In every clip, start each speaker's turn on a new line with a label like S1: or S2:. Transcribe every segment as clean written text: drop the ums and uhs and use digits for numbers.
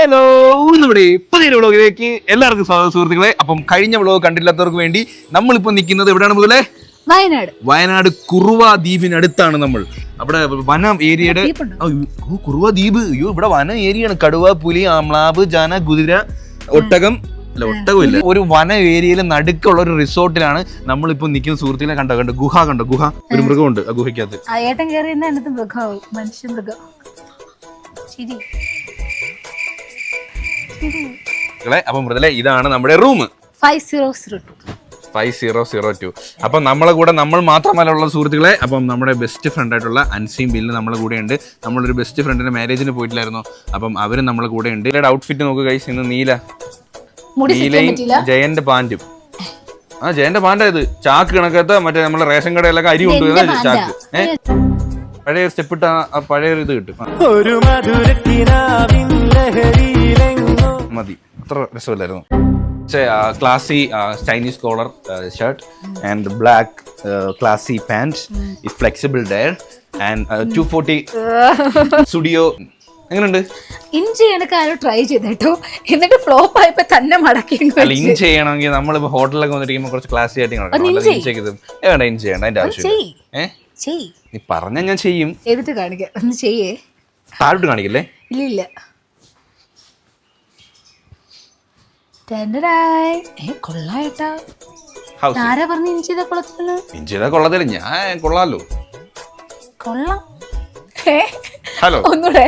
S1: Hello, നമ്മുടെ പുതിയൊരു വ്ളോഗിലേക്ക് എല്ലാവർക്കും സ്വാഗതം സുഹൃത്തുക്കളെ. അപ്പം കഴിഞ്ഞ വ്ളോഗ് കണ്ടില്ലാത്തവർക്ക് വേണ്ടി നമ്മളിപ്പോൾ നിൽക്കുന്നത് എവിടെയാണ് മുതലേ? വയനാട് കുറുവ ദ്വീപിനടുത്താണ് നമ്മൾ. അവിടെ വനം ഏരിയയുടെ കുറുവ ദ്വീപ്. അയ്യോ, ഇവിടെ വന ഏരിയയാണ്. കടുവ, പുലി, ആംളാവ്, ജാന, കുതിര, ഒട്ടകം ഒട്ടകമില്ല. ഒരു വന ഏരിയയിൽ നടുക്കുള്ള ഒരു റിസോർട്ടിലാണ് നമ്മളിപ്പോ നിൽക്കുന്ന സുഹൃത്തുക്കളെ. കണ്ടോ ഗുഹ, ഗുഹ ഒരു മൃഗമുണ്ട് ആ ഗുഹയ്ക്കകത്ത്. അപ്പൊ മൃദുലേ, ഇതാണ് നമ്മുടെ റൂം 5002. അപ്പം നമ്മളെ കൂടെ നമ്മൾ മാത്രമല്ല ഉള്ള സുഹൃത്തുക്കളെ. അപ്പം നമ്മുടെ ബെസ്റ്റ് ഫ്രണ്ട് ആയിട്ടുള്ള അൻസീം ബില്ല് നമ്മളെ കൂടെ ഉണ്ട്. നമ്മളൊരു ബെസ്റ്റ് ഫ്രണ്ടിന്റെ മാരേജിന് പോയിട്ടില്ലായിരുന്നു. അപ്പം അവരും നമ്മളെ കൂടെ ഉണ്ട്. ഇവരുടെ ഔട്ട്ഫിറ്റ് നോക്കുക ഗൈസ്. ഇന്ന് നീലയും ജയന്റെ പാന്റും. ജയന്റെ പാൻറ്റായത് ചാക്ക് കണക്കത്തെ മറ്റേ നമ്മളെ റേഷൻ കടയിലൊക്കെ അരി കൊണ്ടുവരുന്ന ചാക്ക്. പഴയ സ്റ്റെപ്പ് ഇട്ട പഴയ ഇത് കിട്ടും. മതി, അത്ര രസമില്ലായിരുന്നു. Classy Chinese collar shirt and black classy pants is flexible there and 240 studio. എങ്ങനെയുണ്ട്?
S2: ഇഞ്ചി എനക്കാരും ട്രൈ ചെയ്തോ, എന്നിട്ട് ഫ്ലോപ്പ് ആയപ്പോ തന്നെ മടക്കി.
S1: ഇഞ്ച് ചെയ്യണമെങ്കിൽ നമ്മളിപ്പോ ഹോട്ടലിലൊക്കെ വന്നിരിക്കുമ്പോ കുറച്ച് ക്ലാസി ആയിട്ട് ഇഞ്ച് ചെയ്യണം. അതിന്റെ ആവശ്യം നീ പറഞ്ഞ ഞാൻ ചെയ്യും.
S2: ചെയ്തിട്ട് കാണിക്കാം. ഒന്ന് ചെയ്യേ.
S1: താഴോട്ട് കാണിക്കല്ലേ?
S2: ഇല്ല.
S1: കൊള്ളത്തില്ല. ഞാൻ കൊള്ളാലോ.
S2: കൊള്ളാം.
S1: ഹലോ,
S2: ഒന്നൂടെ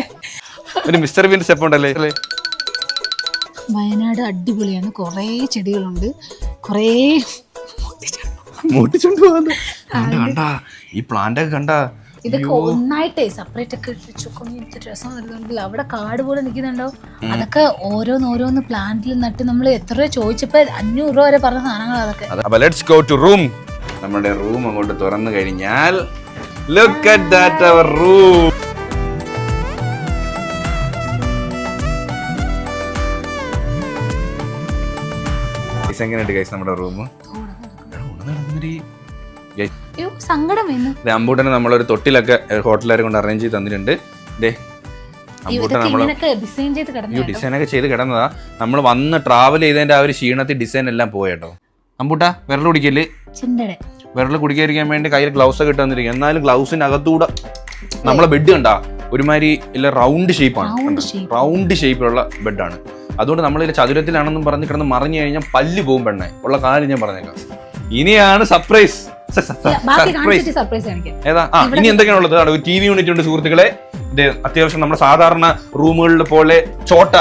S1: ഒരു മിസ്റ്റർ ബീൻ സ്റ്റെപ്പ് ഉണ്ടല്ലേ?
S2: വയനാട് അടിപൊളിയാണ്. കൊറേ ചെടികളുണ്ട്. കൊറേ
S1: ഈ പ്ലാന്റ് ഒക്കെ കണ്ട.
S2: ഇതൊക്കെ ഒന്നായിട്ടേ സെപ്പറേറ്റ് ഒക്കെ രസം നൽകുന്നുണ്ടല്ലോ. അവിടെ കാട് പോലെ നിൽക്കുന്നുണ്ടോ? അതൊക്കെ ഓരോന്ന് പ്ലാന്റിൽ നട്ട് നമ്മൾ എത്ര രൂപ ചോദിച്ചപ്പോ 500 രൂപ വരെ പറഞ്ഞ സാധനങ്ങൾ അതൊക്കെ.
S1: Let's go to room. നമ്മുടെ റൂം അങ്ങോട്ട് തുറന്നു കഴിഞ്ഞാൽ look at that our room. എങ്ങനെയുണ്ട് ഗൈസ് നമ്മുടെ റൂം? അമ്പൂട്ടനെ നമ്മളൊരു തൊട്ടിലൊക്കെ ഹോട്ടലുകാരെ കൊണ്ട് അറേഞ്ച് ചെയ്ത് തന്നിട്ടുണ്ട്. ഡിസൈനൊക്കെ ചെയ്ത് കിടന്നതാ. നമ്മൾ വന്ന് ട്രാവൽ ചെയ്തതിന്റെ ആ ഒരു ക്ഷീണത്തിൽ ഡിസൈൻ എല്ലാം പോയേട്ടോ. അമ്പൂട്ട വിരൽ കുടിക്കല്, വിരൽ കുടിക്കാതിരിക്കാൻ വേണ്ടി കയ്യിൽ ഗ്ലൗസ് ഒക്കെ ഇട്ട് തന്നിരിക്കും. എന്നാലും ഗ്ലൗസിന്റെ അകത്തൂടെ നമ്മളെ ബെഡ് കണ്ടാ ഒരുമാതിരി ഇല്ല റൗണ്ട് ഷേപ്പാണ്. റൗണ്ട് ഷേപ്പിലുള്ള ബെഡാണ്. അതുകൊണ്ട് നമ്മളിൽ ചതുരത്തിലാണെന്നും പറഞ്ഞ് കിടന്ന് മറിഞ്ഞു കഴിഞ്ഞാൽ പല്ല് പോകും പെണ്ണെ. ഉള്ള കാര്യം ഞാൻ പറഞ്ഞേക്കാം. ഇനിയാണ് സർപ്രൈസ്. ഏതാ? ഇനി എന്തൊക്കെയാണ് ഉള്ളത്? ഒരു TV യൂണിറ്റ് ഉണ്ട് സുഹൃത്തുക്കളെ. ഇത് അത്യാവശ്യം നമ്മുടെ സാധാരണ റൂമുകളിൽ പോലെ ചോട്ട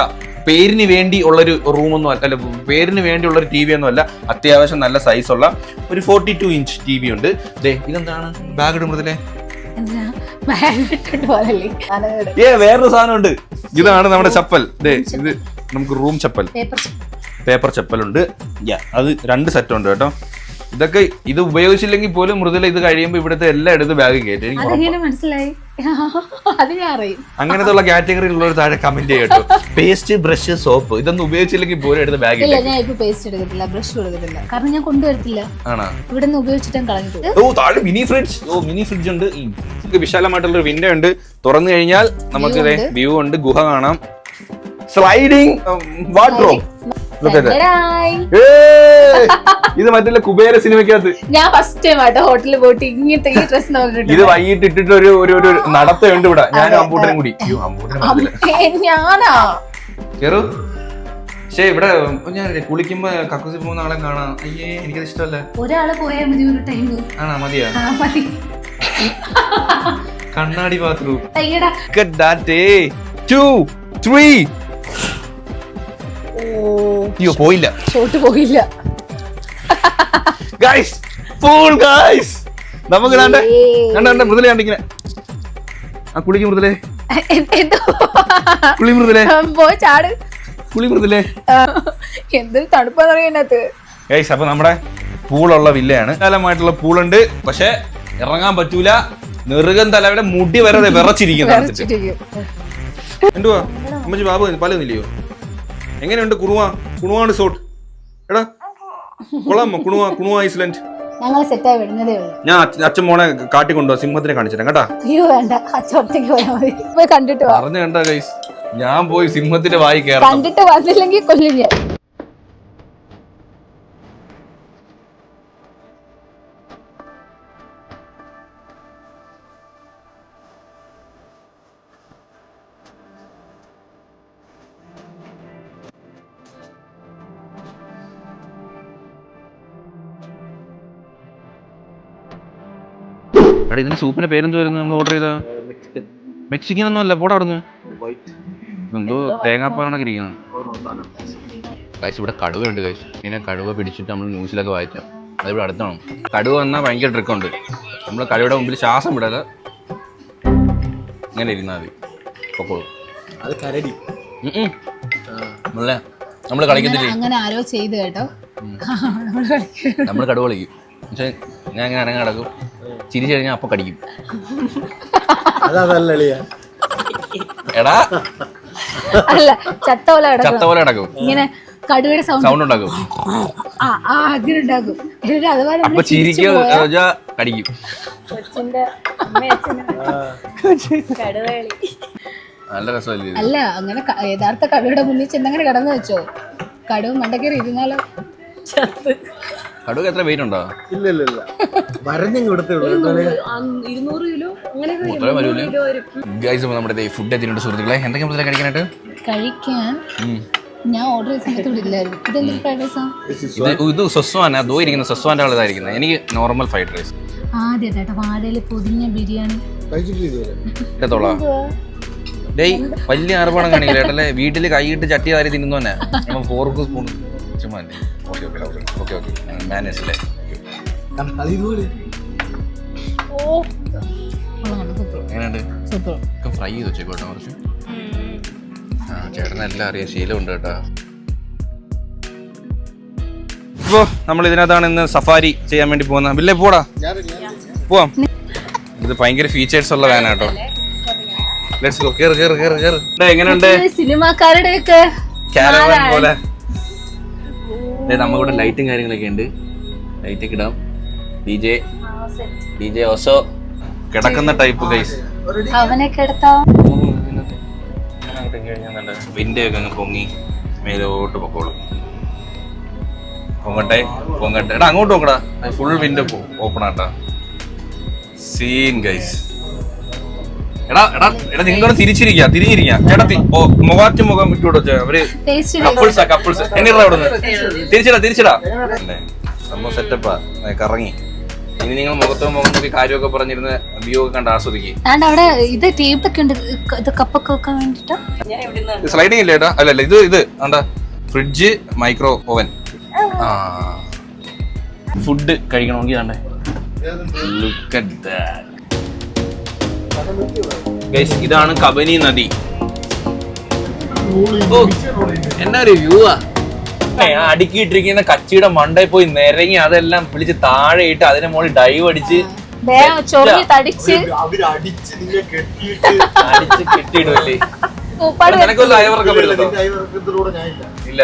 S1: പേരിന് വേണ്ടി ഉള്ളൊരു റൂമൊന്നും അല്ല, പേരിന് വേണ്ടിയുള്ള ഒരു TV ഒന്നും അല്ല. അത്യാവശ്യം നല്ല സൈസ് ഉള്ള ഒരു 42 ഇഞ്ച് TV ഉണ്ട്. ഇതെന്താണ്? ബാഗ് ഇടുമ്പോഴേ വേറൊരു സാധനം ഉണ്ട്. ഇതാണ് നമ്മുടെ ചപ്പൽ. ഇത് നമുക്ക് റൂം ചപ്പൽ, പേപ്പർ ചപ്പലുണ്ട്. അത് 2 സെറ്റ് ഉണ്ട് കേട്ടോ. ഇതൊക്കെ ഇത് ഉപയോഗിച്ചില്ലെങ്കിൽ പോലും മൃദുല ഇത് കഴിയുമ്പോ ഇവിടുത്തെ എല്ലാ ഇടത്തും ബാഗ് കയറ്റി. അങ്ങനത്തെ ഉള്ള കാറ്റഗറിയിലുള്ള ഒരു താഴെ കമന്റ് ചെയ്യട്ടോ. പേസ്റ്റ്, ബ്രഷ്, സോപ്പ് ഇതൊന്നും ഉപയോഗിച്ചില്ലെങ്കിൽ പോലും എടുത്ത് ബാഗ്. താഴെ മിനി ഫ്രിഡ്ജ്. മിനി ഫ്രിഡ്ജ് ഉണ്ട്. വിശാലമായിട്ടുള്ള വിൻഡോ ഉണ്ട്. തുറന്നു കഴിഞ്ഞാൽ നമുക്ക് വ്യൂ ഉണ്ട്. ഗുഹ കാണാം. Sliding wardrobe. ഇത് മറ്റേ കുബേര സിനിമക്കകത്ത്
S2: ഞാൻ ഫസ്റ്റ് ടൈം ആട്ടോ ഹോട്ടലിൽ പോയിട്ട് ഇങ്ങനത്തെ ഈ ഡ്രസ് നോക്കിട്ട്.
S1: ഇത് വൈകിട്ട് ഇട്ടിട്ട് ഒരു നടത്തമുണ്ട് ഇവിടെ. ഞാൻ അമ്പൂട്ടനും കൂടി.
S2: ഞാനാ
S1: കേറു. പക്ഷേ ഇവിടെ ഞാൻ കുളിക്കുമ്പോ കക്കൂസി പോകുന്ന ആളെ കാണാം. അയ്യേ, എനിക്കത് ഇഷ്ടമല്ല.
S2: ഒരാള് പോയാൽ മതി ഒരു ടൈം.
S1: ആണോ? മതിയാ? കണ്ണാടി ബാത്റൂം. 2 3 അയ്യോ, പോയില്ല. Guys, full guys. നമുക്ക് മൃദുല കണ്ടിങ്ങനെ കുളിക്ക് മൃദുലേ. കുളി മൃദുലേ. കുളി മൃദുലേ.
S2: എന്തൊരു തണുപ്പാന്നറിയാത്ത
S1: ഗൈസ്. അപ്പൊ നമ്മുടെ പൂളുള്ള വില്ലയാണ്. കാലമായിട്ടുള്ള പൂളുണ്ട്. പക്ഷെ ഇറങ്ങാൻ പറ്റൂല. നെറുകൻ തലയുടെ മുടി വരെ വിറച്ചിരിക്കുന്നു. എന്തുവാ അമ്മച്ചി ബാബു പലൊന്നില്ലയോ? എങ്ങനെയുണ്ട് കുണുവ റിസോർട്ട്? എടാ കൊള്ളാമോ? കുണുവ ഐസ്ലാൻഡ്. ഞാൻ അച്ഛൻ മോനെ കാട്ടിക്കൊണ്ടോ സിംഹത്തിനെ കാണിച്ചിട്ട് കേട്ടാ.
S2: കണ്ടിട്ട്
S1: പറഞ്ഞു കണ്ടാ ഗൈസ്. ഞാൻ പോയി സിംഹത്തിന്റെ വായി കയറാം.
S2: കണ്ടിട്ട് വന്നില്ലെങ്കിൽ കൊല്ലും ഞാൻ.
S1: ഇതിന് സൂപ്പിന്റെ പേരെന്തുവായിരുന്നു നമ്മൾ ഓർഡർ ചെയ്ത? മെക്സിക്കൻ ഒന്നും അല്ല, പോടാ അവിടുന്ന്. എന്തോ തേങ്ങാപ്പാണൊക്കെ ഇരിക്കുന്നത്. ഗൈസ് ഇവിടെ കടുവയുണ്ട് ഗൈസ്. ഇങ്ങനെ കടുവ പിടിച്ചിട്ട് നമ്മൾ ന്യൂസിലൊക്കെ വായിച്ചാൽ അതിവിടെ അടുത്താണ്. കടുവ വന്നാൽ ഭയങ്കര ട്രിക്കുണ്ട്. നമ്മൾ കടുവയുടെ മുമ്പിൽ ശ്വാസം വിടാതെ ഇങ്ങനെ ഇരുന്നാൽ മതി, പൊക്കോളൂ. നമ്മൾ കളിക്കത്തില്ലേ
S2: അങ്ങനെ ആരോ ചെയ്ത് കേട്ടോ.
S1: നമ്മൾ കടുവ കളിക്കും. പക്ഷെ ഞാൻ ഇങ്ങനെ അനങ്ങ കിടക്കും, ചിരിച്ചു കഴിഞ്ഞാൽ അപ്പൊ കടിക്കും. എടാ
S2: അല്ല, ചത്ത പോലെ
S1: കിടക്കും.
S2: ഇങ്ങനെ കടുവയുടെ
S1: സൗണ്ട് ഉണ്ടാക്കും.
S2: അങ്ങനെ ഉണ്ടാക്കും.
S1: അപ്പൊ ചിരിക്കോ കടിക്കും. നല്ല രസമല്ലേ?
S2: അല്ല, അങ്ങനെ യഥാർത്ഥ കടുവയുടെ മുന്നിൽ ചെന്നങ്ങനെ കിടന്നു വെച്ചോ, കടുവ മണ്ടക്കേറി ഇരുന്നാലോ?
S1: കടുവ എത്ര വെയിറ്റ് ഉണ്ടോ?
S3: ഇല്ല
S1: നമ്മുടെ ഫുഡ് എത്തിയിട്ടുണ്ട് സുഹൃത്തുക്കളെ. എന്തൊക്കെ മുതലേ കഴിക്കാനായിട്ട്?
S2: കഴിക്കാൻ ഞാൻ ഓർഡർ ചെയ്ത സമയത്ത് ഇവിടെ ഇല്ലായിരുന്നു. ഇതെന്തൊരു ഫ്രൈഡ് റൈസാ?
S1: ഇത് സൊസ്വാന, ദോ ഇരിക്കുന്ന സൊസ്വാൻ്റെ ആളതായിരിക്കുന്നത്. എനിക്ക് നോർമൽ ഫ്രൈഡ് റൈസ്.
S2: ആദ്യമായിട്ടാ വാഴയിൽ പൊതിഞ്ഞ ബിരിയാണി.
S1: ഡേയ് വലിയ ആർഭാടം കാണിക്കില്ല ഏട്ടല്ലേ. വീട്ടിൽ കൈയിട്ട് ചട്ടി വാരി തിന്നു തന്നെ. ഫോർക്ക് സ്പൂൺ ചുമ്മാ. ഓക്കെ മാനേജല്ലേ. എങ്ങനെയുണ്ട്? ഫ്രൈ ചെയ്ത് വെച്ചേക്കോട്ടെ കുറച്ച്. ചേട്ടനെല്ലാം അറിയാം, ശീലമുണ്ട് കേട്ടോ. ഇപ്പോൾ നമ്മൾ ഇതിനകത്താണ് ഇന്ന് സഫാരി ചെയ്യാൻ വേണ്ടി പോകുന്നത്. ബില്ലേ പോടാ, പോവാം. ഇത് ഭയങ്കര ഫീച്ചേഴ്സ് ഉള്ള വാനാട്ടോ. Let's go. കേറ്. എങ്ങനെയുണ്ട്?
S2: സിനിമാക്കാരുടെ
S1: കാരവാൻ പോലെ. നമ്മുടെ ലൈറ്റും കാര്യങ്ങളൊക്കെ ഉണ്ട്. ലൈറ്റൊക്കെ ഇടാം. DJ ഓസോ കിടക്കുന്ന ടൈപ്പ് ഗൈസ്.
S2: അവനെ കിടത്താം.
S1: വിൻഡോ ഒക്കെ അങ്ങ് പൊങ്ങി മേലോട്ട് പൊക്കോളും. പൊങ്ങട്ടെ. എടാ അങ്ങോട്ട് നോക്കടാ, ഫുൾ വിൻഡോ ഓപ്പൺ ആട്ടാ. Scene guys. എടാ നിങ്ങളോട് തിരിഞ്ഞിരിക്കുക ചേട്ടാ. മുഖാറ്റു മുഖം വിട്ടുവിടോ. അവര് കപ്പിൾസ് എണ്ണീറാ അവിടുന്ന്. തിരിച്ചിടാ. സംഭവം സെറ്റപ്പാ, കറങ്ങി. ഇനി നിങ്ങൾ മുഖത്തോ മുഖം നോക്കി കാര്യമൊക്കെ പറഞ്ഞിരുന്ന വ്യൂ ഒക്കെ കണ്ട് ആസ്വദിക്കും. സ്ലൈഡിംഗ് ഇല്ല ഏട്ടാ. അല്ലല്ല, ഇത് എന്താ, ഫ്രിഡ്ജ്, മൈക്രോ ഓവൻ. ഫുഡ് കഴിക്കണമെങ്കിൽ വേണ്ടേ. Look at that guys. ഇതാണ് കബനി നദി. എന്നാ ഒരു വ്യൂവാ. അടുക്കിയിട്ടിരിക്കുന്ന കച്ചിയുടെ മണ്ടയിൽ പോയി നിരങ്ങി അതെല്ലാം പിടിച്ച് താഴെ ഇട്ട് അതിനെ മുകളിൽ ഡൈവ് അടിച്ച് കെട്ടിയിടുമല്ലേ. നിനക്കൊന്നും അയവറക്കം വരുന്നുണ്ടോ? ഇല്ല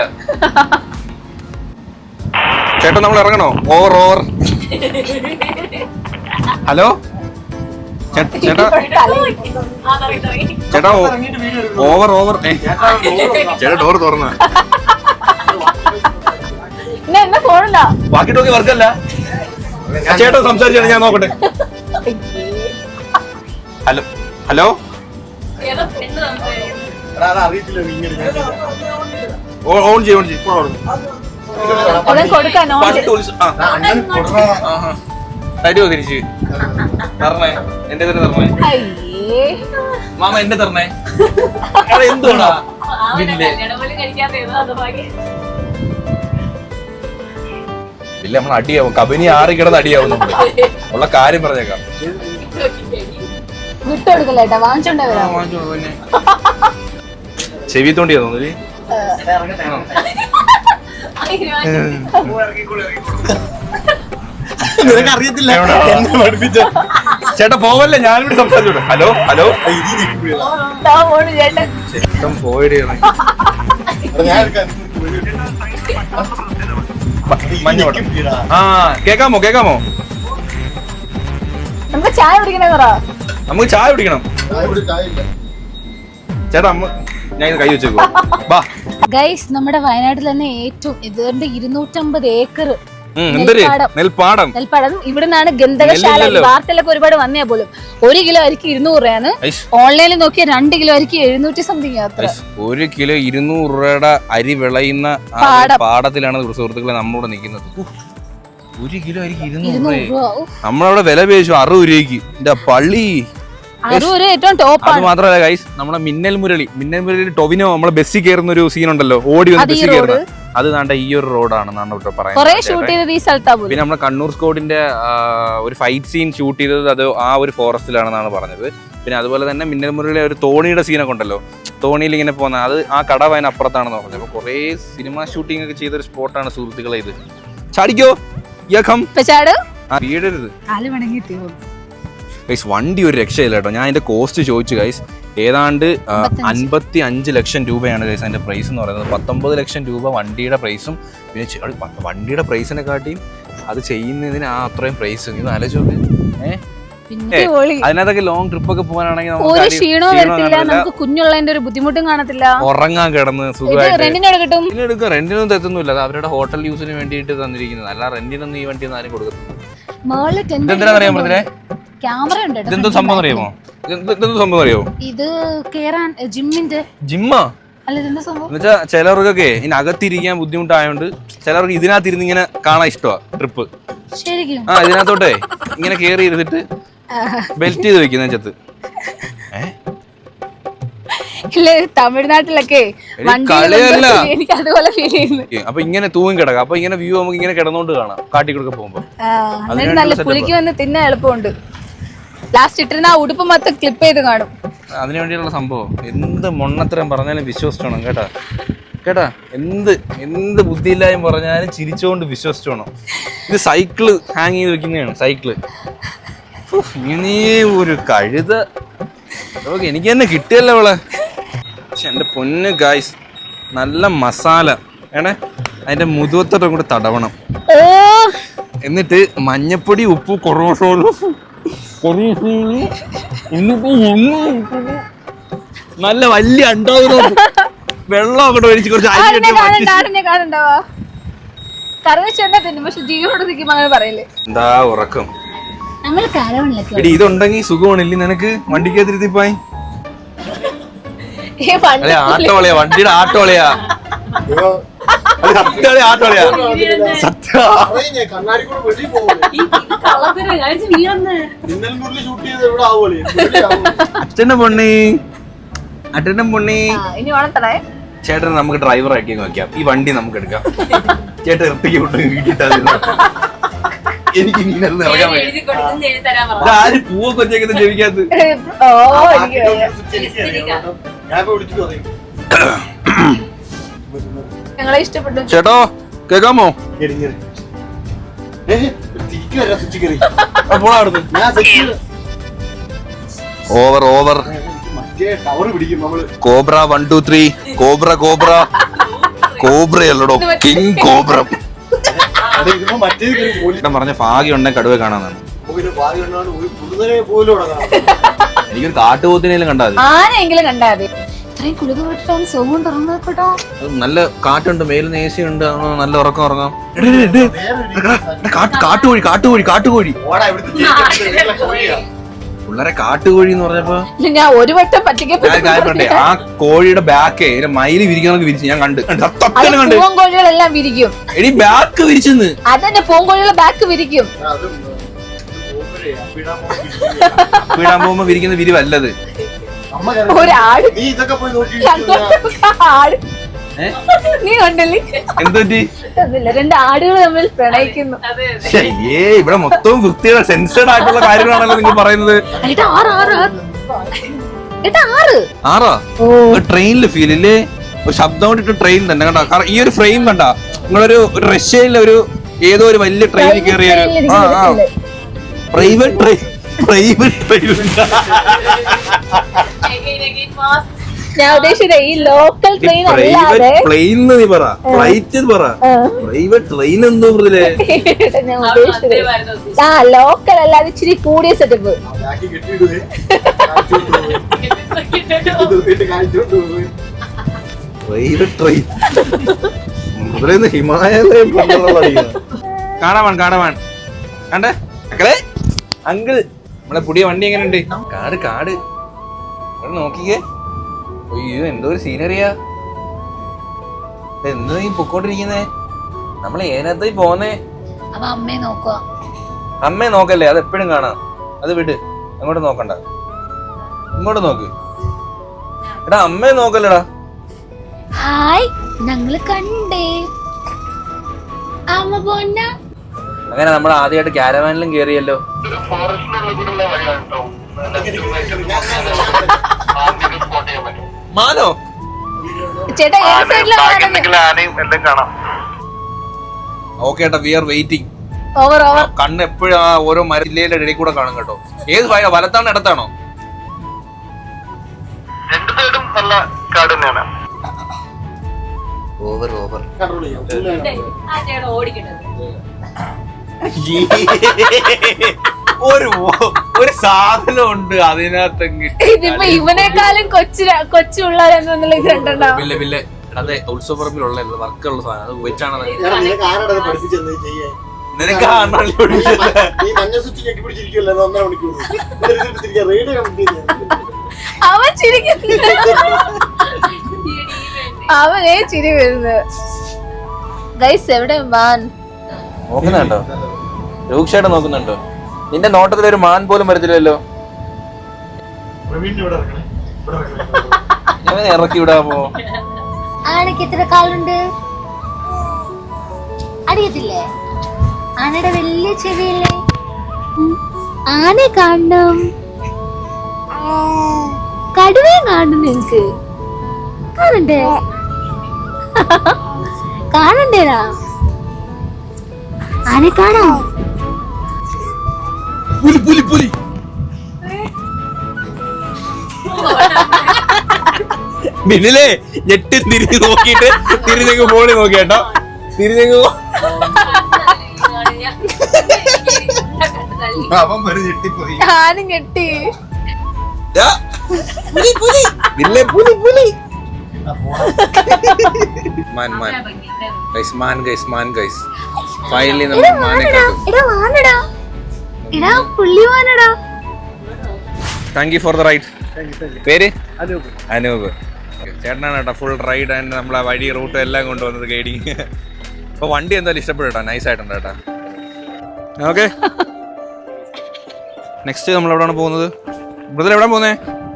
S1: ചേട്ടാ, നമ്മൾ ഇറങ്ങണോ? ഓവർ ഹലോ ചേട്ടാ ഓവർ ചേട്ടാ ഡോർ തുറന്ന ബാക്കി ടോക്കി വർക്കല്ല. ചേട്ടാ സംസാരിച്ചാണ്, ഞാൻ നോക്കട്ടെ. ഹലോ ഓൺ ചെയ്യും. തരുമോ തിരിച്ച്? തരണേ, എന്റെ തന്നെ തരണേ. മാമ എന്റെ തരണേ. എന്തുവാടാ ഇല്ല, നമ്മൾ അടിയാവും. കബനി ആറി കിടന്ന് അടിയാവും. നമ്മൾ ഉള്ള കാര്യം പറഞ്ഞേക്കാം. ചെവി തോണ്ടിയാ തോന്നുന്നു.
S3: അറിയത്തില്ല
S1: ചേട്ടാ പോവല്ലേ, ഞാനിവിടെ സംസാരിച്ചോട്ടെ. ഹലോ ചേട്ടൻ പോയിടേ. കേക്കാമോ?
S2: നമുക്ക് ചായ കുടിക്കണം.
S1: ചേട്ടാ ഞാൻ ഇത് കൈ വെച്ചേക്കോ. ബാ
S2: ഗൈസ്, നമ്മുടെ വയനാട്ടിൽ തന്നെ ഏറ്റവും ഇതുകൊണ്ട് 250 ഏക്കർ
S1: നെൽപ്പാടം.
S2: ഇവിടെ നിന്നാണ് ഗന്ധകശാല. വാർത്തയിലൊക്കെ ഒരുപാട് വന്നേ പോലും 1 കിലോ അരിക്ക് 200 രൂപയാണ്. ഓൺലൈനിൽ നോക്കിയാൽ 2 കിലോ അരിക്ക് 700 സംതിങ്.
S1: 1 കിലോ 200 രൂപയുടെ അരി വിളയുന്ന പാടത്തിലാണ് സുഹൃത്തുക്കളെ നമ്മളിവിടെ നിൽക്കുന്നത്. 1 കിലോ അരിക്ക് 200 രൂപ. നമ്മളവിടെ വില പേശു 60 രൂപയ്ക്ക്. എന്റെ പള്ളി. അത് മാത്രമല്ല ഗൈസ്, നമ്മളെ മിന്നൽ മുരളി ടൊവിനോ നമ്മളെ ബസ്സിൽ കയറുന്ന ഒരു സീൻ ഉണ്ടല്ലോ, ഓടി വന്ന് ബസ്സിൽ കയറുന്ന, അത് നാണ്ട ഈ ഒരു റോഡാണ് പറയുന്നത്. പിന്നെ നമ്മുടെ കണ്ണൂർ സ്കോഡിന്റെ ഒരു ഫൈറ്റ് സീൻ ഷൂട്ട് ചെയ്തത് അത് ആ ഒരു ഫോറസ്റ്റിലാണെന്നാണ് പറഞ്ഞത്. പിന്നെ അതുപോലെ തന്നെ മിന്നൽ മുരളിയിലെ ഒരു തോണിയുടെ സീനൊക്കെ ഉണ്ടല്ലോ, തോണിയിൽ ഇങ്ങനെ പോകുന്ന അത് ആ കടവ് അതിനപ്പുറത്താണെന്ന് പറഞ്ഞത്. അപ്പൊ കുറെ സിനിമ ഷൂട്ടിംഗ് ഒക്കെ ചെയ്തൊരു സ്പോട്ടാണ് സുഹൃത്തുക്കളെ ഇത്. ചാടിക്കോ വീടരുത്. ഗൈസ് വണ്ടി ഒരു രക്ഷയില്ല കേട്ടോ. ഞാൻ അതിന്റെ കോസ്റ്റ് ചോദിച്ചു ഗൈസ്, ഏതാണ്ട് 55 ലക്ഷം രൂപയാണ് ഗൈസ് അതിന്റെ പ്രൈസ് എന്ന് പറയുന്നത്. 19 ലക്ഷം രൂപ വണ്ടിയുടെ പ്രൈസും, പിന്നെ വണ്ടിയുടെ പ്രൈസിനെ കാട്ടിയും അത് ചെയ്യുന്നതിന് അത്രയും പ്രൈസ്. ഇത് ആലോചിച്ച് നോക്ക്. അതിനകത്തൊക്കെ ലോങ് ട്രിപ്പ് ഒക്കെ പോകാനാണെങ്കിൽ
S2: നമുക്ക് കുഞ്ഞുള്ളതിന്റെ ഒരു ബുദ്ധിമുട്ടും കാണത്തില്ല.
S1: ഉറങ്ങാൻ കിടന്ന് സുഖമായിട്ട് റെന്റിനൊന്നും തെത്തുന്നില്ല. അത് അവരുടെ ഹോട്ടൽ യൂസിന് വേണ്ടിയിട്ട് തന്നിരിക്കുന്നത്, അല്ല റെന്റിനൊന്നും ഈ വണ്ടി ഒന്നും ആരും കൊടുക്കുന്നില്ല. ഇതെന്തിനാണെന്നറിയാൻ പറഞ്ഞേ?
S2: ക്യാമറ ഉണ്ട്.
S1: ഇതെന്തോ സംഭവം അറിയാമോ?
S2: ഇത് കേറാൻ
S1: ജിമ്മാ എന്നുവെച്ചാ ചിലർക്കൊക്കെ ഇതിനകത്തിരിക്കാൻ ബുദ്ധിമുട്ടായോണ്ട് ചിലർക്ക് ഇതിനകത്ത് ഇരുന്ന് ഇങ്ങനെ കാണാൻ ഇഷ്ടമാ ട്രിപ്പ്. ഇതിനകത്തോട്ടെ ഇങ്ങനെ കേറി ഇരുന്നിട്ട് ബെൽറ്റ് ചെയ്ത് വെക്കുന്ന ചത്ത്.
S2: തമിഴ്നാട്ടിലൊക്കെ എനിക്ക് അതുപോലെ ഫീൽ ചെയ്യുന്നു.
S1: അപ്പൊ ഇങ്ങനെ തൂങ്ങി കിടക്കാം. അപ്പൊ ഇങ്ങനെ വ്യൂ നമുക്ക് ഇങ്ങനെ കിടന്നോണ്ട് കാണാം കാട്ടിക്കൂടെ പോകുമ്പോ.
S2: നല്ല പുലിക്ക് വന്ന് തിന്നാൻ എളുപ്പമുണ്ട്. ലാസ്റ്റ് ഇട്ടിരുന്ന ആ ഉടുപ്പ് മൊത്തം ക്ലിപ്പ് ചെയ്ത് കാണും.
S1: അതിനു വേണ്ടിയുള്ള സംഭവം. എന്ത് മൊണ്ണത്തരം പറഞ്ഞാലും വിശ്വസിച്ചോണം കേട്ടാ. എന്ത് ബുദ്ധിയില്ലായ്മ പറഞ്ഞാലും ചിരിച്ചോണ്ട് വിശ്വസിച്ചോണം. ഇത് സൈക്കിള് ഹാങ് ചെയ്ത് വെക്കുന്നതാണ്. സൈക്കിള് ഇങ്ങനെ ഒരു കഴുത എനിക്ക് തന്നെ കിട്ടിയല്ലോ അവളെ. പക്ഷെ എന്റെ പൊന്ന് ഗായ്സ്, നല്ല മസാല ഏണേ അതിന്റെ മുതുവത്തോട്ടും കൂടെ തടവണം. എന്നിട്ട് മഞ്ഞപ്പൊടി, ഉപ്പ്, നല്ല വലിയ അണ്ടാവുന്ന വെള്ളം അങ്ങോട്ട് ഒഴിച്ച് കുറച്ച് എന്താ ഉറക്കം. എടി ഇതുണ്ടെങ്കിൽ സുഖമാണില്ലേ നിനക്ക്? വണ്ടിക്കകത്തിരുത്തിപ്പായി ആട്ടോളയാ, വണ്ടിയുടെ ആട്ടോളയാ, അച്ഛന്റെ പൊണ്ണി. ചേട്ടൻ നമുക്ക് ഡ്രൈവർ ആക്കി നോക്കാം. ഈ വണ്ടി നമുക്ക് എടുക്കാം. ചേട്ടൻ ഇറത്തേക്ക് വിട്ട് വീട്ടിട്ടാ. എനിക്ക് ഇറങ്ങാൻ ആര് പൂവൊക്കെ വെച്ചേക്കുന്ന ജപിക്കാത്ത. ചേട്ടോ കേക്കാമോ? ഓവർ കോബ്ര 1 2 3 കോബ്രയല്ലടോ, കിങ് കോബ്ര. പറഞ്ഞ ഭാഗ്യം ഉണ്ടെങ്കിൽ കടുവ കാണാന്നാണ്. എനിക്കൊരു കാട്ടുപോത്തിനെങ്കിലും കണ്ടാ മതി. നല്ല കാറ്റുണ്ട്, മേലിന് AC ഉണ്ട്, നല്ല ഉറക്കം ഉറങ്ങാം. കാട്ടുകോഴി പിള്ളേരെ കാട്ടുകോഴി എന്ന് പറഞ്ഞപ്പോ
S2: ഞാൻ ഒരു വട്ടം പറ്റിക്കപ്പെട്ടെ.
S1: ആ കോഴിയുടെ ബാക്ക് മയില് വിരിക്കണൊക്കെ വിരിച്ചു ഞാൻ കണ്ട്.
S2: പൂങ്കോഴികളെല്ലാം വിരിക്കും.
S1: എടി ബാക്ക് വിരിച്ചെന്ന്.
S2: അതന്നെ പൂങ്കോഴികളെ ബാക്ക് വിരിക്കും.
S1: വീടാൻ പോകുമ്പോ വിരിക്കുന്ന വിരിവല്ലത്.
S2: ഒരാട് നീ കണ്ടല്ലേ?
S1: എന്തുപറ്റി?
S2: 2 ആടുകൾ തമ്മിൽ പ്രണയിക്കുന്നു.
S1: ഇവിടെ മൊത്തം വൃത്തിയുടെ സെൻസേഡ് ആയിട്ടുള്ള കാര്യങ്ങളാണല്ലോ നിങ്ങൾ പറയുന്നത്. ട്രെയിനില് ഫീൽ ഇല്ലേ? ഒരു ശബ്ദം കൊണ്ടിട്ട് ട്രെയിൻ തന്നെ കണ്ട. കാരണം ഈ ഒരു ഫ്രെയിം കണ്ട, നിങ്ങളൊരു റഷ്യയിലെ ഒരു ഏതോ ഒരു വലിയ ട്രെയിനിൽ കയറിയ പ്രൈവറ്റ് ട്രെയിൻ.
S2: ഞാൻ ഉദ്ദേശിച്ചത് ഈ ലോക്കൽ ട്രെയിൻ അല്ലാതെ
S1: പ്ലെയിൻ നീ പറ, ഫ്ലൈറ്റ് പറ, പ്രൈവറ്റ് ട്രെയിൻ എന്തോ
S2: ഞാൻ ഉദ്ദേശിച്ചത് ലോക്കൽ അല്ലാതെ ഇച്ചിരി കൂടിയ സെറ്റപ്പ്.
S1: ഹിമാലയം കാണാൻ കണ്ടേ മക്കളെ അങ്കിൾ നമ്മളെ പുതിയ വണ്ടി എങ്ങനെയുണ്ട്? കാട് നോക്കിക്കേ. അയ്യോ എന്തോ ഒരു സീനറിയാ. എന്താ നീ പൊക്കോണ്ടിരിക്കുന്നേ? നമ്മളെ ഏനകത്തായി പോന്നേ. അമ്മയെ നോക്കല്ലേ, അത് എപ്പോഴും കാണാം. അത് വിട്, അങ്ങോട്ട് നോക്കണ്ട, ഇങ്ങോട്ട് നോക്ക്. എടാ അമ്മയെ നോക്കല്ലടാ.
S2: ഹായ്, ഞങ്ങള് കണ്ടേ അമ്മ പോന്ന.
S1: അങ്ങനെ നമ്മൾ ആദ്യമായിട്ട് ക്യാരവാനിലും കേറിയല്ലോ. മാനോ
S2: ചേട്ടാ
S1: ഓക്കെ ഏട്ടാ, വി ആർ വെയിറ്റിംഗ്. കണ്ണ് എപ്പോഴും ആ ഓരോ മരജില്ലയുടെ ഇടയിൽ കൂടെ കാണും കേട്ടോ. ഏത് ഭാഗം, വലത്താണോ ഇടത്താണോ? ഓവർ ഒരു സാധനം ഉണ്ട് അതിനകത്ത്.
S2: ഇവനേക്കാളും കൊച്ചുള്ളവരെന്നുള്ള ഇത് കണ്ടിട്ടുണ്ടാവും.
S1: പിന്നെ അതെ, ഉത്സവപ്പറമ്പിലുള്ള വർക്കുള്ള സാധനം, അത് വെച്ചാണ് നിനക്ക്
S2: അവൻ ചിരിക്കുന്നു, അവനേ ചിരി വരുന്നത്. ഗൈസ് എവിടെ മാൻ
S1: നോക്കുന്നുണ്ടോ? രൂക്ഷായിട്ട് നോക്കുന്നുണ്ടോ? നിന്റെ നോട്ടത്തിൽ ഒരു മാൻ പോലും വരത്തില്ലല്ലോ. ഞാൻ ഇറക്കി വിടാമോ?
S2: ആനക്ക് എത്ര കാലുണ്ട് അറിയത്തില്ലേ? ആനയുടെ വലിയ ചെവിയല്ലേ? ആനയെ കാണണം, കടുവയെ കാണണം. നിങ്ങക്ക് കാണണ്ടേ? കാണണ്ടേടാ, ആനയെ കാണാം.
S1: പുലി മിന്നിലേ ഞെട്ടി തിരിഞ്ഞ് നോക്കിയിട്ട് തിരിഞ്ഞെങ്ക് ഫോണിൽ നോക്കിയേട്ടോ. തിരിഞ്ഞെങ്ക്
S2: ഞാനും ഞെട്ടി.
S1: ഫൈനലി നമ്മൾ മാനെ കണ്ടു. Thank you for the ride. പേര് അനൂപ്. ചേട്ടനാണ് കേട്ടോ ഫുൾ റൈഡ് ആൻഡ് നമ്മളെ വഴി റൂട്ട് എല്ലാം കൊണ്ടുവന്നത് ഗൈഡിങ്. അപ്പൊ വണ്ടി എന്തായാലും ഇഷ്ടപ്പെട്ടു, നൈസ് ആയിട്ടുണ്ട് കേട്ടോ. ഓക്കെ, നെക്സ്റ്റ് നമ്മൾ എവിടെയാണ് പോകുന്നത്? മൃദുല എവിടെ പോകുന്നേ?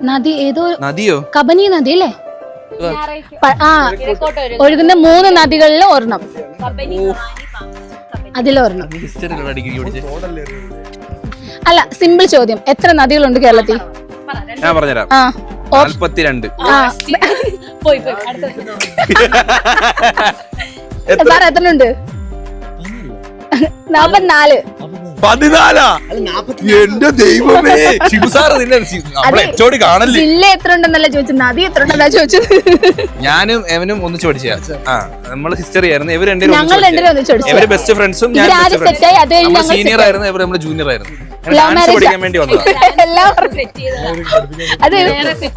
S2: നദി ഏതോ
S1: നദിയോ?
S2: കബനി നദി അല്ലേ? ഒഴുകുന്ന 3 നദികളിൽ ഒരെണ്ണം, അതിലൊരെണ്ണം. അല്ല, സിമ്പിൾ ചോദ്യം, എത്ര നദികളുണ്ട് കേരളത്തിൽ?
S1: ഞാൻ പറഞ്ഞുതരാം. 42.
S2: സാർ എത്ര ഉണ്ട്? 44.
S1: 14? എന്റെ ദൈവമേ, ശിവസാറ് നിന്നെ കാണല്ലേ.
S2: ജില്ല എത്ര ഉണ്ടെന്നല്ല ചോദിച്ചു, നദി എത്ര ഉണ്ടെന്നാ ചോദിച്ചത്.
S1: ഞാനും എവനും ഒന്നിച്ച് പഠിച്ച നമ്മള് ഹിസ്റ്ററി ആയിരുന്നു. ഇവര്
S2: ഞങ്ങൾ രണ്ടുപേരും ഒന്നിച്ച് പഠിച്ചു.
S1: ഇവര് ബെസ്റ്റ് ഫ്രണ്ട്സും സീനിയർ ആയിരുന്നു, ഇവര് നമ്മള് ജൂനിയർ ആയിരുന്നു. പഠിക്കാൻ വേണ്ടി വന്നതാ.
S2: അത്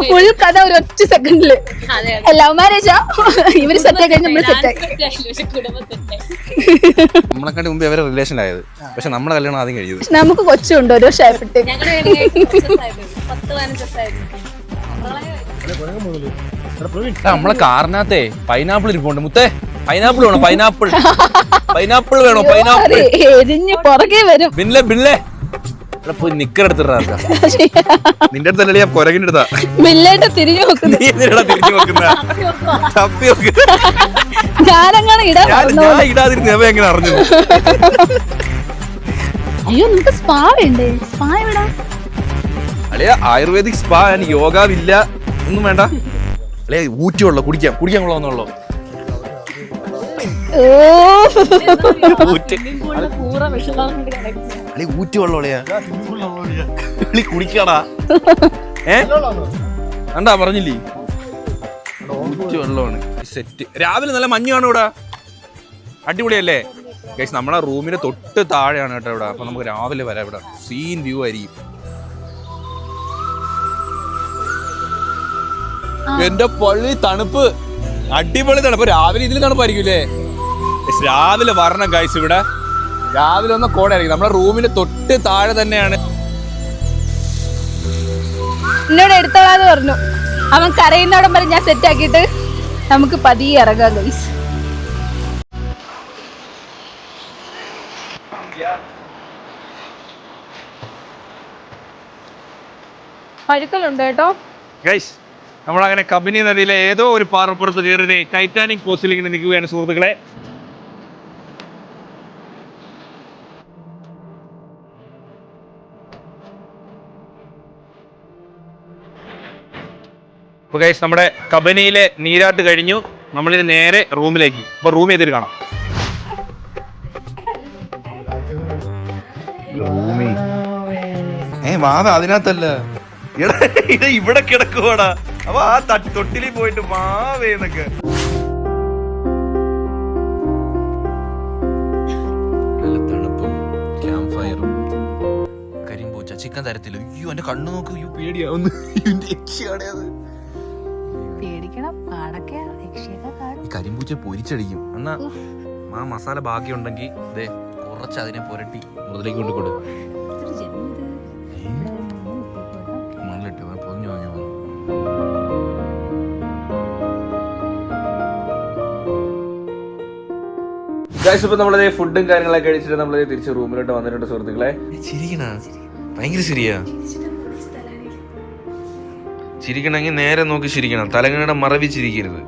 S2: ഫുൾ കഥ ഒരു ഒറ്റ സെക്കൻഡില്. ലവ് മാരേജാ, ഇവര് സെറ്റായി കഴിഞ്ഞ് നമ്മള് സെറ്റായി.
S1: നമ്മളെക്കാട്ടി മുമ്പ് ഇവരെ റിലേഷൻ ആയത്, പക്ഷെ നമ്മളെ കല്യാണം ആദ്യം കഴിയുന്നത്.
S2: നമുക്ക് കൊച്ചുണ്ട്, ഒരു വർഷമായിട്ട്.
S1: നമ്മളെ കാറിനകത്തെ പൈനാപ്പിൾ ഇരിപ്പുണ്ട്. മുത്തേ, പൈനാപ്പിൾ വേണോ? പൈനാപ്പിൾ വേണോ? പൈനാപ്പിൾ
S2: എരിഞ്ഞ് പുറകെ വരും.
S1: ബില്ലേ പോയി നിക്കറെടുത്തിട്ടാ. നിന്റെ അടുത്തല്ലേ ഞാൻ കൊരകിന്റെ അടുത്താ.
S2: ബില്ലേട്ട് തിരിഞ്ഞു നോക്കുന്നു. ഞാനങ്ങനെ
S1: ഇടാതിരുന്നു എങ്ങനെ അറിഞ്ഞു?
S2: അയ്യോ, നമുക്ക് സ്പാ വേണ്ടേ? സ്പാ എവിടാ?
S1: അളിയ ayurvedic spa and yoga villa ഒന്നും വേണ്ട. അളിയ ഊറ്റിയുള്ളോ, കുടിക്കാൻ കൊള്ളാവുന്നുള്ളോ? ഊറ്റി വെള്ളോളിയാ കുടിക്കടാ. എന്താ പറഞ്ഞില്ലേ, ഊറ്റി വെള്ളമാണ് സെറ്റ്. രാവിലെ നല്ല മഞ്ഞാണ് ഇവിടെ, അടിപൊളിയല്ലേ ഗൈസ്? നമ്മളെ റൂമിന് തൊട്ട് താഴെയാണ് കേട്ടോ ഇവിടെ. അപ്പൊ നമുക്ക് രാവിലെ വരാം, ഇവിടെ സീൻ വ്യൂ ആയിരിക്കും. എന്റെ പള്ളി തണുപ്പ്. അടിപൊളി തണുപ്പ്. രാവിലെ ഇതിൽ തണുപ്പായിരിക്കും. രാവിലെ വരണം ഗൈസ്. ഇവിടെ രാവിലെ ഒന്ന് കോടയായിരിക്കും. നമ്മുടെ റൂമിന് തൊട്ട് താഴെ തന്നെയാണ്.
S2: എന്നോട് എടുത്തോളാന്ന് പറഞ്ഞു. അവൻ കരയുന്നോടം വരെ ഞാൻ സെറ്റ് ആക്കിയിട്ട് നമുക്ക് പതിയെ ഇറങ്ങാം ഗൈസ്. പഴുക്കലുണ്ട് കേട്ടോ
S1: ഗൈസ്. നമ്മളങ്ങനെ കബനി നദിയിലെ ഏതോ ഒരു പാറപ്പുറത്ത് കയറി ടൈറ്റാനിക് പോസ്റ്റിൽ ഇങ്ങനെ നിൽക്കുകയാണ് സുഹൃത്തുക്കളെ. അപ്പോൾ ഗൈസ് നമ്മുടെ കബനിയിലെ നീരാട്ട് കഴിഞ്ഞു. നമ്മളിത് നേരെ റൂമിലേക്ക്. അപ്പോൾ റൂം ചെയ്തിട്ട് കാണാം. വാവ അതിനകത്തല്ല, ഇവിടെ കിടക്കുവാടാ. അപ്പൊ ആ തൊട്ടിലിൽ പോയിട്ട് വാവേന്നൊക്കെ. നല്ല തണുപ്പും ക്യാമ്പ് ഫയറും കരിമ്പൂച്ച ചിക്കൻ തരത്തില്ല. അയ്യോ എന്റെ കണ്ണു നോക്ക്. അയ്യോ പേടിയാവുന്നു. ഈ കരിമ്പൂച്ച പൊരിച്ചടിക്കും. എന്നാ ആ മസാല ബാക്കിയുണ്ടെങ്കിൽ ഇതേ കുറച്ച് അതിനെ പുരട്ടി മുതലേക്ക് കൊണ്ട് കൊടുക്കും. ഇപ്പൊ നമ്മളത് ഫുഡും കാര്യങ്ങളൊക്കെ കഴിച്ചിട്ട് നമ്മളത് തിരിച്ച് റൂമിലോട്ട് വന്നിട്ടുണ്ട് സുഹൃത്തുക്കളെ. ചിരിക്കണ ഭയങ്കര ശരിയാ. ചിരിക്കണമെങ്കിൽ നേരെ നോക്കി ചിരിക്കണം. തലങ്ങയുടെ മറവി ചിരിക്കരുത്.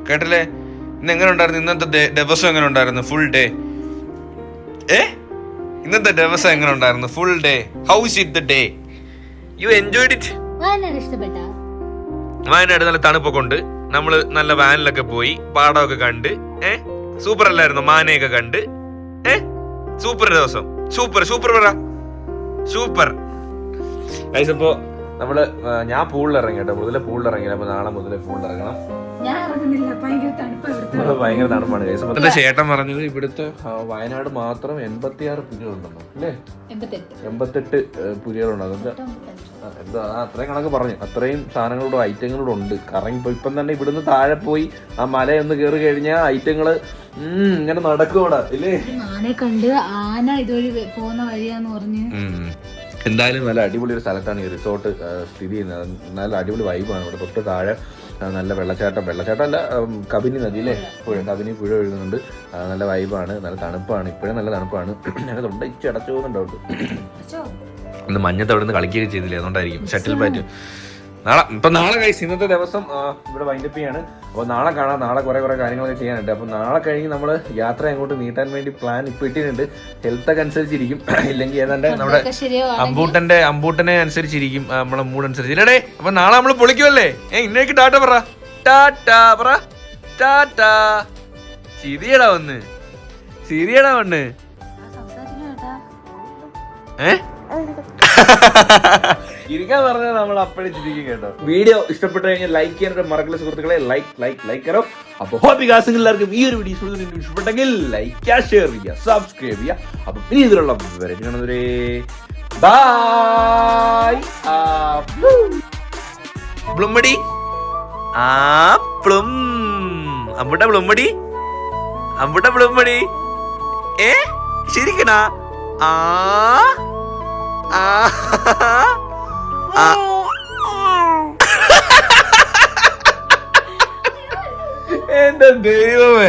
S1: കേട്ടല്ലേ? ഇന്ന് എങ്ങനെ ഉണ്ടായിരുന്നു? ഇന്നത്തെ ദിവസം എങ്ങനെ ഉണ്ടായിരുന്നു? Full day. ഇന്നത്തെ ദിവസം എങ്ങനെ ഉണ്ടായിരുന്നു? Full day. How is it the day? U enjoyed it? Wayanad നല്ല തണുപ്പൊക്കെ ഉണ്ട്. നമ്മള് നല്ല വാനിലൊക്കെ പോയി പാടമൊക്കെ കണ്ട്. സൂപ്പർ അല്ലായിരുന്നു? മാനയൊക്കെ കണ്ട്. സൂപ്പർ ദിവസം. സൂപ്പർ സൂപ്പർ പറ. സൂപ്പർ. അപ്പോ നമ്മള് ഞാൻ പൂളിൽ ഇറങ്ങി കേട്ടോ. മുതലേ പൂളിൽ ഇറങ്ങില്ല. അപ്പൊ നാളെ മുതലേ പൂളിൽ ഇറങ്ങണം. ഭയങ്കര തണുപ്പാണ്. എന്റെ ചേട്ടൻ പറഞ്ഞത് ഇവിടുത്തെ വയനാട് മാത്രം 86 പുലികളുണ്ടെന്നോ അല്ലേ? 88 പുലികളുണ്ട്. അതെന്താ എന്താ അത്രയും കണക്ക് പറഞ്ഞു. അത്രയും സാധനങ്ങളുടെ ഐറ്റങ്ങളൂടെ ഉണ്ട്. കറങ്ങി ഇപ്പം തന്നെ ഇവിടുന്ന് താഴെ പോയി ആ മലയൊന്ന് കയറി കഴിഞ്ഞാൽ ഐറ്റങ്ങള് ഇങ്ങനെ നടക്കൂടാ ഇല്ലേ?
S2: ആനയെ കണ്ട് ആന ഇതുവഴി പോകുന്ന വഴിയാന്ന് പറഞ്ഞു.
S1: എന്തായാലും നല്ല അടിപൊളി ഒരു സ്ഥലത്താണ് ഈ റിസോർട്ട് സ്ഥിതി ചെയ്യുന്നത്. നല്ല അടിപൊളി വൈബാണ്. ഇവിടെ തൊട്ട് താഴെ നല്ല വെള്ളച്ചാട്ടം അല്ല, കബനി നദി അല്ലേ? കബനി പുഴ ഒഴുകുന്നുണ്ട്. നല്ല വൈബാണ്. നല്ല തണുപ്പാണ്. ഇപ്പോഴും നല്ല തണുപ്പാണ്. ഞങ്ങൾ തൊണ്ട ഇച്ചടച്ചു പോകുന്നുണ്ടോ? ഇന്ന് മഞ്ഞത്ത് അവിടെ നിന്ന് കളിക്കുകയൊക്കെ ചെയ്തില്ലേ? അതുകൊണ്ടായിരിക്കും. ഷട്ടിൽ ബാറ്റ് നാളെ കഴിച്ച് ഇന്നത്തെ ദിവസം ഇവിടെ വൈൻഡപ്പ് ചെയ്യാണ്. അപ്പോൾ നാളെ കാണാം. നാളെ കുറെ കാര്യങ്ങളൊക്കെ ചെയ്യാനുണ്ട്. അപ്പോൾ നാളെ കഴിഞ്ഞ് നമ്മൾ യാത്ര അങ്ങോട്ട് നീട്ടാൻ വേണ്ടി പ്ലാൻ ഇപ്പോൾ ഇട്ടിട്ടുണ്ട്. ഹെൽത്തൊക്കെ അനുസരിച്ചിരിക്കും. ഇല്ലെങ്കിൽ ഏതാണ്ട് നമ്മുടെ അമ്പൂട്ടനെ അനുസരിച്ചിരിക്കും. നമ്മളെ മൂഡ് അനുസരിച്ച് ഇല്ലേ? അപ്പൊ നാളെ നമ്മൾ പൊളിക്കുമല്ലേ? ഇന്നേക്ക് ടാറ്റ പറ. ടാറ്റാ പറ. ടാറ്റാ. ചിരിയടാ ഒന്ന്. ഇരിക്കാൻ പറഞ്ഞാൽ നമ്മൾ അപ്പോഴേ ചിരിക്കും കേട്ടോ. വീഡിയോ ഇഷ്ടപ്പെട്ടു കഴിഞ്ഞാൽ ലൈക്ക് ചെയ്യാനായിട്ട് മറക്കല്ല സുഹൃത്തുക്കളെ. ലൈക്ക് കറോ. അപ്പൊ ഹോപ്പികാസ് എല്ലാവർക്കും ഈ ഒരു വീഡിയോ ഇഷ്ടപ്പെട്ടെങ്കിൽ ലൈക്ക് ചെയ്യുക, ഷെയർ ചെയ്യുക, സബ്സ്ക്രൈബ് ചെയ്യുക. അപ്പൊ പിന്നെ ഇതിലുള്ള കാണുന്നവരെ ബൈ. പ്ലുമ്മടി അമ്പുട്ട പ്ലുമ്മടി ശരിക്കണ എന്റെ ദൈവമേ.